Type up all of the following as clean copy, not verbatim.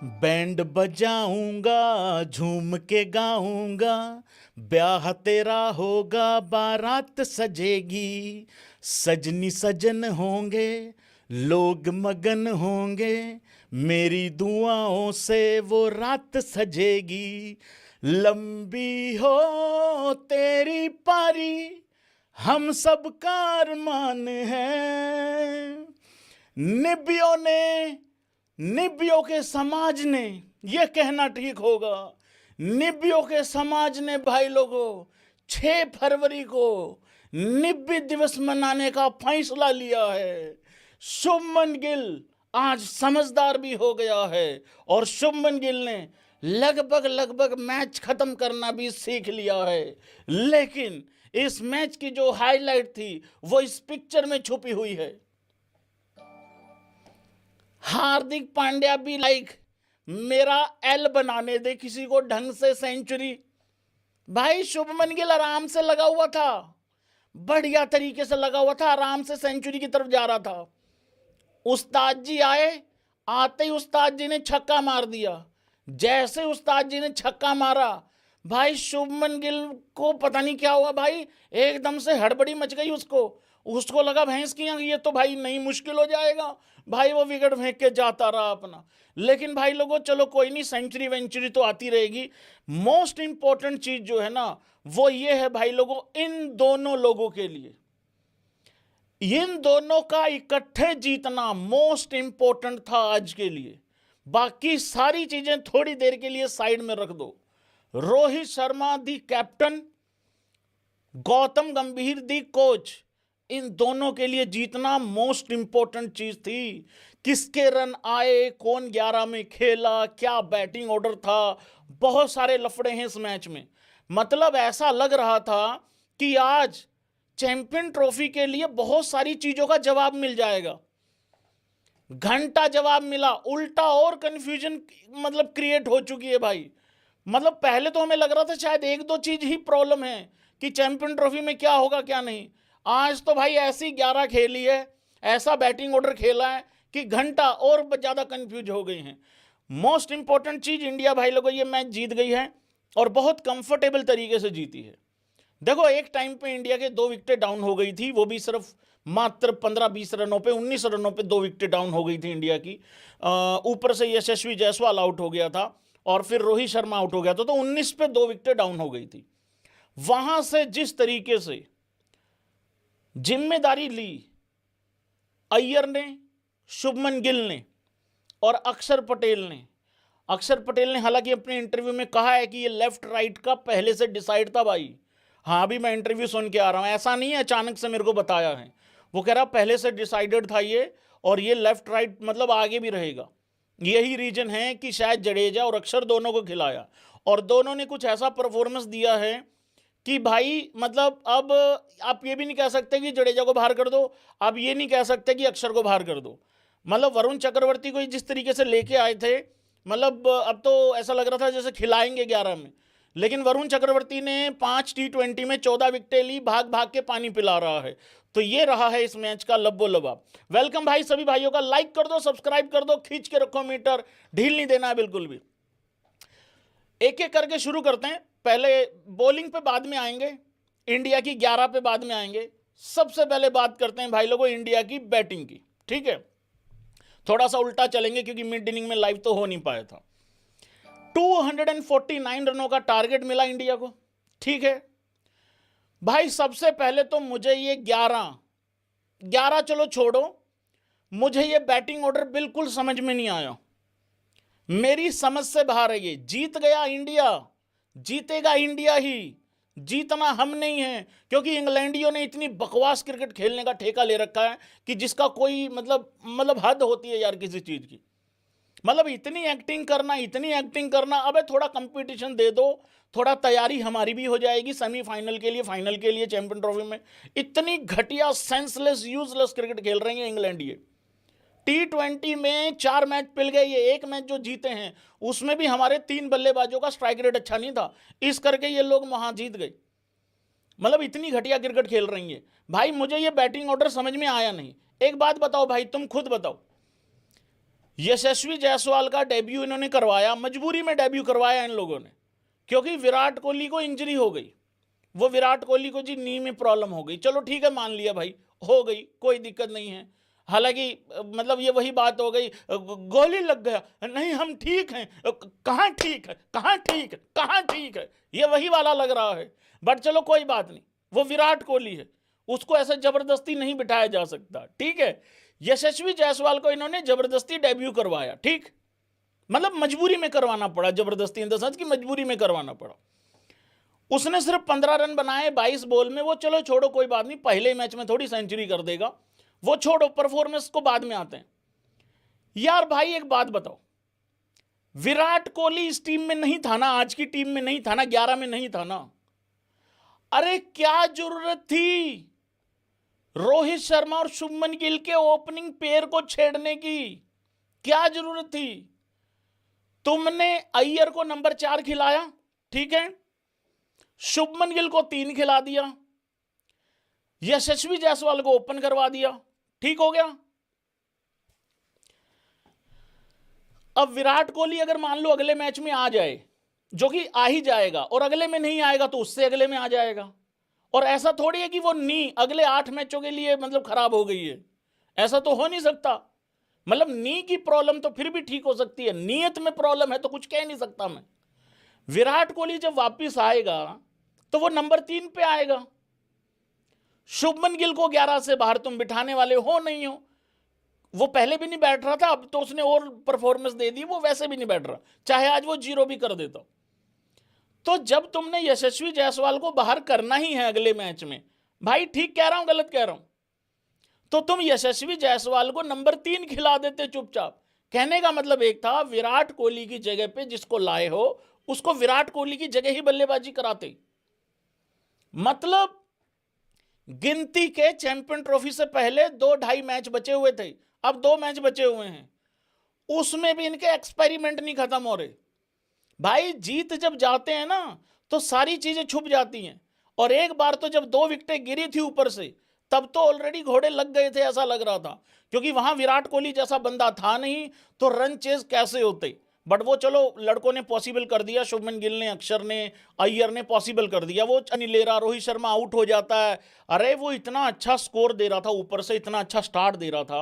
Band बजाऊंगा, झूम के गाऊंगा, ब्याह तेरा होगा, बारात सजेगी, सजनी सजन होंगे, लोग मगन होंगे, मेरी दुआओं से वो रात सजेगी। लंबी हो तेरी पारी, हम सब का अरमान है। निबियों ने, निबियों के समाज ने, यह कहना ठीक होगा, निबियों के समाज ने भाई लोगों 6 फरवरी को निब्बी दिवस मनाने का फैसला लिया है। शुभमन गिल आज समझदार भी हो गया है और शुभमन गिल ने लगभग मैच खत्म करना भी सीख लिया है। लेकिन इस मैच की जो हाईलाइट थी वो इस पिक्चर में छुपी हुई है। हार्दिक पांड्या भी लाइक मेरा एल बनाने दे किसी को ढंग से सेंचुरी। भाई शुभमन गिल आराम से लगा हुआ था, बढ़िया तरीके से लगा हुआ था, आराम से सेंचुरी की तरफ जा रहा था। उस्ताद जी आए, आते ही उस्ताद जी ने छक्का मार दिया। जैसे उस्ताद जी ने छक्का मारा, भाई शुभमन गिल को पता नहीं क्या हुआ, भाई एकदम से हड़बड़ी मच गई उसको। उसको लगा भैंस की आंख, ये तो भाई नहीं मुश्किल हो जाएगा। भाई वो विकेट फेंक के जाता रहा अपना। लेकिन भाई लोगों चलो कोई नहीं, सेंचुरी वेंचुरी तो आती रहेगी। मोस्ट इंपॉर्टेंट चीज जो है ना वो ये है भाई लोगों, इन दोनों लोगों के लिए, इन दोनों का इकट्ठे जीतना मोस्ट इंपॉर्टेंट था आज के लिए। बाकी सारी चीजें थोड़ी देर के लिए साइड में रख दो। रोहित शर्मा दी कैप्टन, गौतम गंभीर दी कोच, इन दोनों के लिए जीतना मोस्ट इंपॉर्टेंट चीज थी। किसके रन आए, कौन 11 में खेला, क्या बैटिंग ऑर्डर था, बहुत सारे लफड़े हैं इस मैच में। मतलब ऐसा लग रहा था कि आज चैंपियन ट्रॉफी के लिए बहुत सारी चीजों का जवाब मिल जाएगा। घंटा जवाब मिला, उल्टा और कंफ्यूजन मतलब क्रिएट हो चुकी है भाई। मतलब पहले तो हमें लग रहा था शायद 1-2 चीज ही प्रॉब्लम है कि चैंपियन ट्रॉफी में क्या होगा क्या नहीं। आज तो भाई ऐसी 11 खेली है, ऐसा बैटिंग ऑर्डर खेला है कि घंटा और ज्यादा कंफ्यूज हो गई हैं। मोस्ट इंपॉर्टेंट चीज, इंडिया भाई लोगों ये मैच जीत गई है और बहुत कंफर्टेबल तरीके से जीती है। देखो एक टाइम पे इंडिया के 2 विकेटें डाउन हो गई थी, वो भी सिर्फ मात्र 15-20 रनों पे, 19 रनों पे 2 विकेटें डाउन हो गई थी इंडिया की। ऊपर से यशस्वी जायसवाल आउट हो गया था और फिर रोहित शर्मा आउट हो गया था, तो 19 पे 2 विकेटें डाउन हो गई थी। वहां से जिस तरीके से जिम्मेदारी ली अय्यर ने, शुभमन गिल ने और अक्षर पटेल ने। अक्षर पटेल ने हालांकि अपने इंटरव्यू में कहा है कि ये लेफ्ट राइट का पहले से डिसाइड था भाई। हाँ अभी मैं इंटरव्यू सुन के आ रहा हूं, ऐसा नहीं है अचानक से मेरे को बताया है। वो कह रहा पहले से डिसाइडेड था ये, और ये लेफ्ट राइट मतलब आगे भी रहेगा। यही रीजन है कि शायद जडेजा और अक्षर दोनों को खिलाया और दोनों ने कुछ ऐसा परफॉर्मेंस दिया है कि भाई मतलब अब आप ये भी नहीं कह सकते कि जडेजा को बाहर कर दो, आप ये नहीं कह सकते कि अक्षर को बाहर कर दो। मतलब वरुण चक्रवर्ती को जिस तरीके से लेके आए थे, मतलब अब तो ऐसा लग रहा था जैसे खिलाएंगे 11 में। लेकिन वरुण चक्रवर्ती ने 5 T20 में 14 विकेटें ली, भाग भाग के पानी पिला रहा है। तो ये रहा है इस मैच का लब्बो लबाब। वेलकम भाई सभी भाइयों का, लाइक कर दो, सब्सक्राइब कर दो, खींच के रखो मीटर, ढील नहीं देना है बिल्कुल भी। एक एक करके शुरू करते हैं। पहले बॉलिंग पे बाद में आएंगे, इंडिया की 11 पे बाद में आएंगे। सबसे पहले बात करते हैं भाई लोगों इंडिया की बैटिंग की, ठीक है। थोड़ा सा उल्टा चलेंगे क्योंकि मिड इनिंग में लाइव तो हो नहीं पाया था। 249 रनों का टारगेट मिला इंडिया को, ठीक है भाई। सबसे पहले तो मुझे ये 11 चलो छोड़ो, मुझे ये बैटिंग ऑर्डर बिल्कुल समझ में नहीं आया, मेरी समझ से बाहर है। ये जीत गया इंडिया, जीतेगा इंडिया ही, जीतना हम नहीं है। क्योंकि इंग्लैंडियों ने इतनी बकवास क्रिकेट खेलने का ठेका ले रखा है कि जिसका कोई मतलब हद होती है यार किसी चीज की। मतलब इतनी एक्टिंग करना, इतनी एक्टिंग करना। अबे थोड़ा कंपटीशन दे दो, थोड़ा तैयारी हमारी भी हो जाएगी सेमीफाइनल के लिए, फाइनल के लिए चैंपियन ट्रॉफी में। इतनी घटिया सेंसलेस यूजलेस क्रिकेट खेल रहे हैं इंग्लैंड। ये T20 में 4 मैच पिल गए, ये एक मैच जो जीते हैं उसमें भी हमारे 3 बल्लेबाजों का स्ट्राइक रेट अच्छा नहीं था, इस करके ये लोग वहां जीत गए। मतलब इतनी घटिया क्रिकेट खेल रही है भाई। मुझे ये बैटिंग ऑर्डर समझ में आया नहीं। एक बात बताओ भाई, तुम खुद बताओ, यशस्वी जायसवाल का डेब्यू इन्होंने करवाया, मजबूरी में डेब्यू करवाया इन लोगों ने, क्योंकि विराट कोहली को इंजरी हो गई। वो विराट कोहली को जी नी में प्रॉब्लम हो गई, चलो ठीक है मान लिया भाई, हो गई, कोई दिक्कत नहीं है। हालांकि मतलब ये वही बात हो गई, गोली लग गया, नहीं हम ठीक हैं, कहाँ ठीक है, कहाँ ठीक है, कहाँ ठीक है, ये वही वाला लग रहा है। बट चलो कोई बात नहीं, वो विराट कोहली है, उसको ऐसे जबरदस्ती नहीं बिठाया जा सकता, ठीक है। यशस्वी जायसवाल को इन्होंने जबरदस्ती डेब्यू करवाया, ठीक, मतलब मजबूरी में करवाना पड़ा, जबरदस्ती इन द सेंस की मजबूरी में करवाना पड़ा। उसने सिर्फ 15 रन बनाए 22 बॉल में, वो चलो छोड़ो कोई बात नहीं, पहले मैच में थोड़ी सेंचुरी कर देगा, वो छोड़ो, परफॉर्मेंस को बाद में आते हैं। यार भाई एक बात बताओ, विराट कोहली इस टीम में नहीं था ना, आज की टीम में नहीं था ना, 11 में नहीं था ना, अरे क्या जरूरत थी रोहित शर्मा और शुभमन गिल के ओपनिंग पेयर को छेड़ने की, क्या जरूरत थी? तुमने अय्यर को नंबर 4 खिलाया, ठीक है, शुभमन गिल को 3 खिला दिया, यशस्वी जायसवाल को ओपन करवा दिया, ठीक हो गया। अब विराट कोहली अगर मान लो अगले मैच में आ जाए, जो कि आ ही जाएगा, और अगले में नहीं आएगा तो उससे अगले में आ जाएगा, और ऐसा थोड़ी है कि वो नी अगले 8 मैचों के लिए मतलब खराब हो गई है, ऐसा तो हो नहीं सकता। मतलब नी की प्रॉब्लम तो फिर भी ठीक हो सकती है, नीयत में प्रॉब्लम है तो कुछ कह नहीं सकता मैं। विराट कोहली जब वापिस आएगा तो वो नंबर 3 पे आएगा। शुभमन गिल को 11 से बाहर तुम बिठाने वाले हो नहीं हो, वो पहले भी नहीं बैठ रहा था, अब तो उसने और परफॉर्मेंस दे दी, वो वैसे भी नहीं बैठ रहा, चाहे आज वो 0 भी कर देता। तो जब तुमने यशस्वी जायसवाल को बाहर करना ही है अगले मैच में, भाई ठीक कह रहा हूं गलत कह रहा हूं, तो तुम यशस्वी जायसवाल को नंबर 3 खिला देते चुपचाप। कहने का मतलब एक था, विराट कोहली की जगह पे जिसको लाए हो उसको विराट कोहली की जगह ही बल्लेबाजी कराते। मतलब गिनती के चैंपियन ट्रॉफी से पहले 2-2.5 मैच बचे हुए थे, अब 2 मैच बचे हुए हैं, उसमें भी इनके एक्सपेरिमेंट नहीं खत्म हो रहे। भाई जीत जब जाते हैं ना तो सारी चीजें छुप जाती हैं, और एक बार तो जब 2 विकेटें गिरी थी ऊपर से, तब तो ऑलरेडी घोड़े लग गए थे ऐसा लग रहा था, क्योंकि वहां विराट कोहली जैसा बंदा था नहीं, तो रन चेज कैसे होते। बट वो चलो लड़कों ने पॉसिबल कर दिया, शुभमन गिल ने, अक्षर ने, अय्यर ने पॉसिबल कर दिया, वो नहीं ले रहा, रोहित शर्मा आउट हो जाता है। अरे वो इतना अच्छा स्कोर दे रहा था, ऊपर से इतना अच्छा स्टार्ट दे रहा था,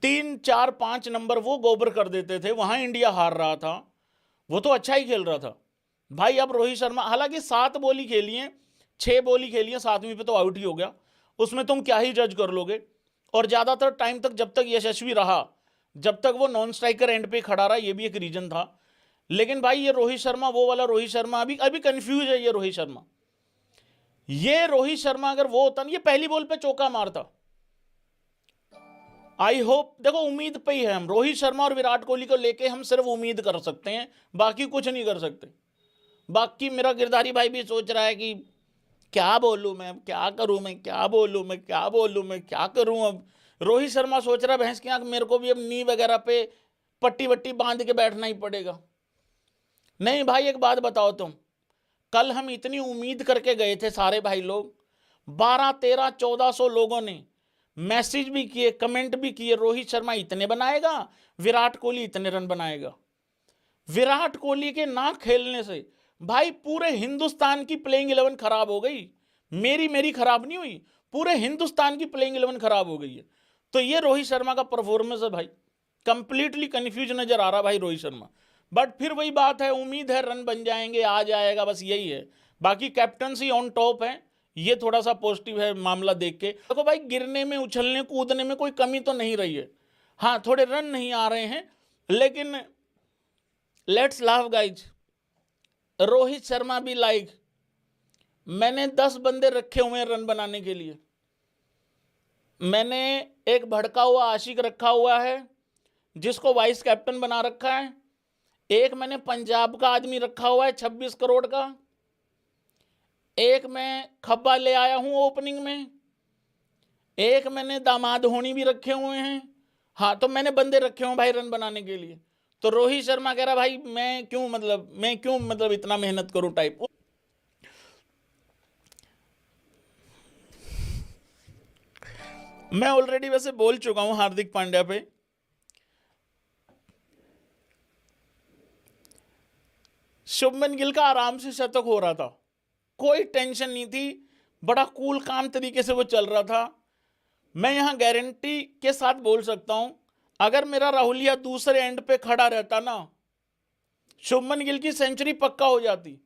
3 4 5 नंबर वो गोबर कर देते थे, वहां इंडिया हार रहा था, वो तो अच्छा ही खेल रहा था भाई। अब रोहित शर्मा हालांकि 7 बॉल ही खेली है, 6 बॉल ही खेली है, 7वीं पे तो आउट ही हो गया, उसमें तुम क्या ही जज कर लोगे। और ज्यादातर टाइम तक जब तक यशस्वी रहा, जब तक वो नॉन स्ट्राइकर एंड पे खड़ा रहा, ये भी एक रीजन था। लेकिन भाई ये रोहित शर्मा, वो वाला रोहित शर्मा अभी अभी कंफ्यूज है। ये रोहित शर्मा, ये रोहित शर्मा अगर वो होता ना, ये पहली बॉल पे चौका मारता। आई होप, देखो उम्मीद पे ही है हम, रोहित शर्मा और विराट कोहली को लेके हम सिर्फ उम्मीद कर सकते हैं, बाकी कुछ नहीं कर सकते। बाकी मेरा गिरधारी भाई भी सोच रहा है कि क्या बोलूं मैं, क्या करूं मैं, क्या बोलूं मैं, क्या बोलूं मैं, क्या करूं। अब रोहित शर्मा सोच रहा है भैंस की आंख, मेरे को भी अब नी वगैरह पे पट्टी वट्टी बांध के बैठना ही पड़ेगा। नहीं भाई एक बात बताओ तुम, कल हम इतनी उम्मीद करके गए थे सारे भाई लोग, 12 13 1400 लोगों ने मैसेज भी किए, कमेंट भी किए, रोहित शर्मा इतने बनाएगा, विराट कोहली इतने रन बनाएगा। विराट कोहली के ना खेलने से भाई पूरे हिंदुस्तान की प्लेइंग 11 खराब हो गई। मेरी खराब नहीं हुई, पूरे हिंदुस्तान की प्लेइंग 11 खराब हो गई है। तो ये रोहित शर्मा का परफॉर्मेंस है भाई, कंप्लीटली कंफ्यूज नजर आ रहा भाई रोहित शर्मा। बट फिर वही बात है, उम्मीद है रन बन जाएंगे, आ जाएगा, बस यही है। बाकी कैप्टनसी ऑन टॉप है, ये थोड़ा सा पॉजिटिव है मामला देख के। देखो भाई गिरने में, उछलने कूदने में कोई कमी तो नहीं रही है, हाँ थोड़े रन नहीं आ रहे हैं, लेकिन let's laugh guys, Rohit Sharma भी लाइक, मैंने 10 बंदे रखे हुए हैं रन बनाने के लिए। मैंने एक भड़का हुआ आशिक रखा हुआ है जिसको वाइस कैप्टन बना रखा है, एक मैंने पंजाब का आदमी रखा हुआ है 26 करोड़ का, एक मैं खब्बा ले आया हूं ओपनिंग में, एक मैंने दामाद होनी भी रखे हुए हैं। हाँ तो मैंने बंदे रखे हुए भाई रन बनाने के लिए। तो रोहित शर्मा कह रहा भाई मैं क्यों मतलब इतना मेहनत करूं टाइप। मैं ऑलरेडी वैसे बोल चुका हूं हार्दिक पांड्या पे, शुभमन गिल का आराम से शतक हो रहा था, कोई टेंशन नहीं थी, बड़ा कूल काम तरीके से वो चल रहा था। मैं यहां गारंटी के साथ बोल सकता हूं, अगर मेरा राहुलिया दूसरे एंड पे खड़ा रहता ना, शुभमन गिल की सेंचुरी पक्का हो जाती।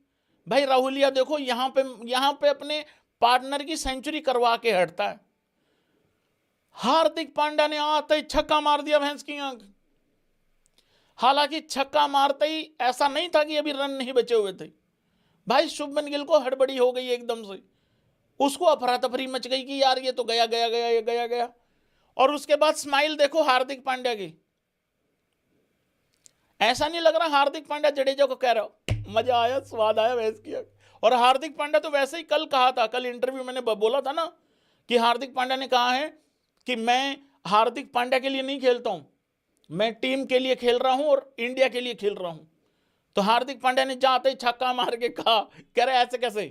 भाई राहुलिया देखो यहां पे अपने पार्टनर की सेंचुरी करवा के हटता है। हार्दिक पांड्या ने आते ही छक्का मार दिया भैंस की आंख। हालांकि छक्का मारते ही ऐसा नहीं था कि अभी रन नहीं बचे हुए थे, भाई शुभमन गिल को हड़बड़ी हो गई एकदम से, उसको अफरा तफरी मच गई कि यार ये तो गया गया गया ये गया गया। और उसके बाद स्माइल देखो हार्दिक पांड्या की, ऐसा नहीं लग रहा हार्दिक पांड्या जडेजा को कह रहा हो मजा आया स्वाद आया भैंस की आंख। और हार्दिक पांड्या तो वैसे ही कल कहा था, कल इंटरव्यू मैंने बोला था ना कि हार्दिक पांड्या ने कहा है कि मैं हार्दिक पांड्या के लिए नहीं खेलता हूं, मैं टीम के लिए खेल रहा हूं और इंडिया के लिए खेल रहा हूं। तो हार्दिक पांड्या ने जाते ही छक्का मार के कहा, कह रहे ऐसे कैसे,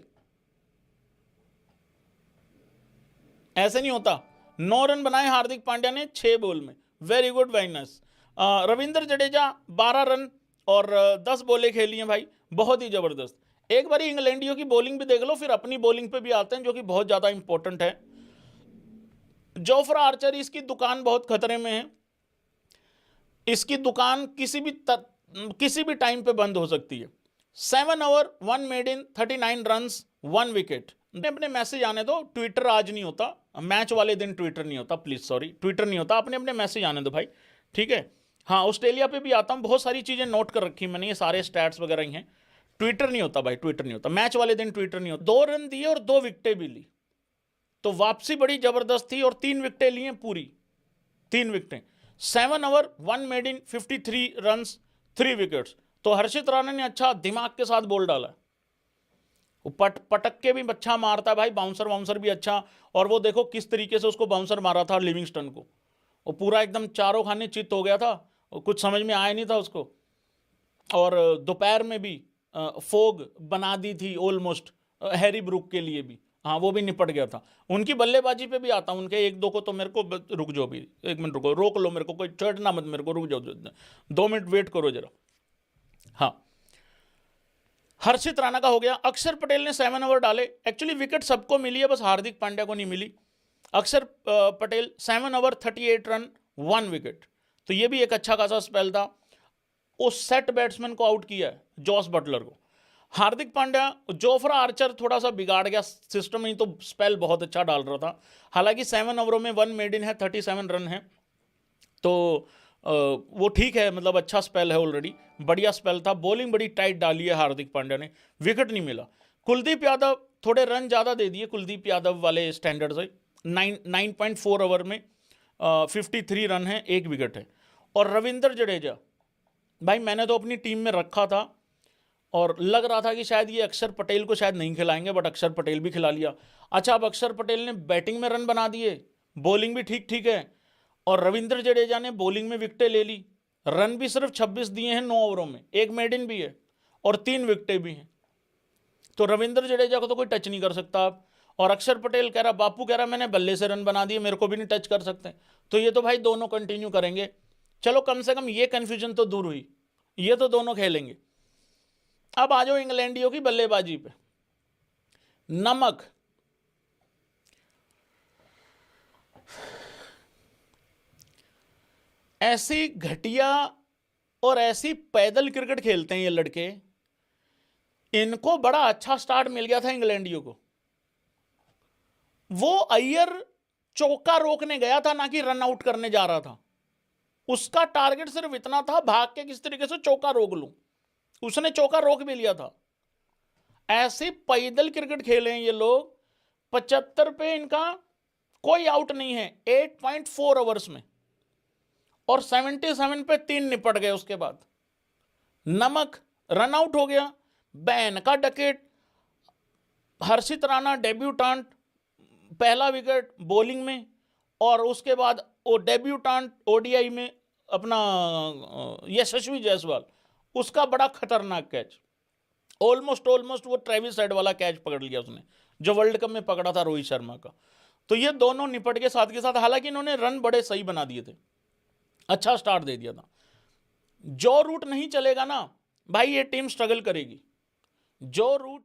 ऐसे नहीं होता। 9 रन बनाए हार्दिक पांड्या ने 6 बॉल में, very good very nice. Ravindra Jadeja 12 run और 10 बॉलें खेली हैं भाई, बहुत ही जबरदस्त। एक बार इंग्लैंडियों की बॉलिंग भी देख लो, फिर अपनी बॉलिंग पे भी आते हैं जो कि बहुत ज्यादा इंपॉर्टेंट है। जोफ्रा आर्चर, इसकी दुकान बहुत खतरे में है, इसकी दुकान किसी भी टाइम पे बंद हो सकती है। 7 over 1 made in 39 runs 1 wicket. अपने मैसेज आने दो, ट्विटर आज नहीं होता, मैच वाले दिन ट्विटर नहीं होता, प्लीज सॉरी ट्विटर नहीं होता, अपने मैसेज आने दो भाई, ठीक है। हाँ ऑस्ट्रेलिया पे भी आता हूँ, बहुत सारी चीजें नोट कर रखी मैंने, ये सारे स्टैट्स वगैरह ही हैं। ट्विटर नहीं होता भाई, ट्विटर नहीं होता, मैच वाले दिन ट्विटर नहीं होता। 2 रन दिए और 2 विकेटें भी ली, तो वापसी बड़ी जबरदस्त थी और 3 विकेटें ली हैं पूरी, 3 विकेटें। 7 over 1 made in 53 runs 3 wickets. तो हर्षित राणा ने अच्छा दिमाग के साथ बॉल डाला, पटक के भी अच्छा मारता है भाई, बाउंसर भी अच्छा। और वो देखो किस तरीके से उसको बाउंसर मारा था लिविंगस्टन को, वो पूरा एकदम चारों खाने चित्त हो गया था, कुछ समझ में आया नहीं था उसको। और दोपहर में भी फोग बना दी थी ऑलमोस्ट हैरी ब्रूक के लिए भी, हाँ वो भी निपट गया था। उनकी बल्लेबाजी पे भी आता हूँ, उनके 1-2 को तो मेरे को, रुक जाओ भी 1 मिनट रुको, रोक लो मेरे को, कोई चढ़ना मत मेरे को, रुक जाओ 2 मिनट वेट करो जरा। हाँ हर्षित राणा का हो गया। अक्षर पटेल ने 7 ओवर डाले, एक्चुअली विकेट सबको मिली है, बस हार्दिक पांड्या को नहीं मिली। अक्षर पटेल 7 ओवर 38 रन 1 विकेट, तो ये भी एक अच्छा खासा स्पेल था। उस सेट बैट्समैन को आउट किया है, जॉस बटलर को। हार्दिक पांड्या, जोफ्रा आर्चर थोड़ा सा बिगाड़ गया सिस्टम, ही तो स्पेल बहुत अच्छा डाल रहा था। हालांकि 7 ओवरों में 1 मेड इन है, 37 रन है, तो वो ठीक है, मतलब अच्छा स्पेल है ऑलरेडी, बढ़िया स्पेल था। बॉलिंग बड़ी टाइट डाली है हार्दिक पांड्या ने, विकेट नहीं मिला। कुलदीप यादव थोड़े रन ज़्यादा दे दिए, कुलदीप यादव वाले स्टैंडर्ड से, 9.4 ओवर में 53 रन है, 1 विकेट है। और रविंद्र जडेजा भाई मैंने तो अपनी टीम में रखा था और लग रहा था कि शायद ये अक्षर पटेल को शायद नहीं खिलाएंगे, बट अक्षर पटेल भी खिला लिया। अच्छा, अब अक्षर पटेल ने बैटिंग में रन बना दिए, बॉलिंग भी ठीक ठीक है, और रविंद्र जडेजा ने बॉलिंग में विकेटें ले ली, रन भी सिर्फ 26 दिए हैं 9 ओवरों में, 1 मेडन भी है और 3 विकेटें भी हैं। तो रविंद्र जडेजा को तो कोई टच नहीं कर सकता आप। और अक्षर पटेल कह रहा, बापू कह रहा मैंने बल्ले से रन बना दिए, मेरे को भी नहीं टच कर सकते। तो ये तो भाई दोनों कंटिन्यू करेंगे, चलो कम से कम ये कंफ्यूजन तो दूर हुई, ये तो दोनों खेलेंगे। अब आ जाओ इंग्लैंडियों की बल्लेबाजी पे। नमक, ऐसी घटिया और ऐसी पैदल क्रिकेट खेलते हैं ये लड़के, इनको बड़ा अच्छा स्टार्ट मिल गया था इंग्लैंडियों को। वो अय्यर चौका रोकने गया था, ना कि रन आउट करने जा रहा था। उसका टारगेट सिर्फ इतना था, भाग के किस तरीके से चौका रोक लूं। उसने चौका रोक भी लिया था। ऐसे पैदल क्रिकेट खेले हैं ये लोग। 75 पे इनका कोई आउट नहीं है 8.4 ओवर्स में, और 77 पे 3 निपट गए। उसके बाद नमक रन आउट हो गया, बैन का डकेट। हर्षित राणा डेब्यूटांट, पहला विकेट बॉलिंग में, और उसके बाद वो डेब्यूटांट ओडीआई में अपना यशस्वी जायसवाल, उसका बड़ा खतरनाक कैच, ऑलमोस्ट वो ट्रेविस हेड वाला कैच पकड़ लिया उसने, जो वर्ल्ड कप में पकड़ा था रोहित शर्मा का। तो ये दोनों निपट के साथ। हालांकि इन्होंने रन बड़े सही बना दिए थे, अच्छा स्टार्ट दे दिया था। जो रूट नहीं चलेगा ना भाई, ये टीम स्ट्रगल करेगी। जो रूट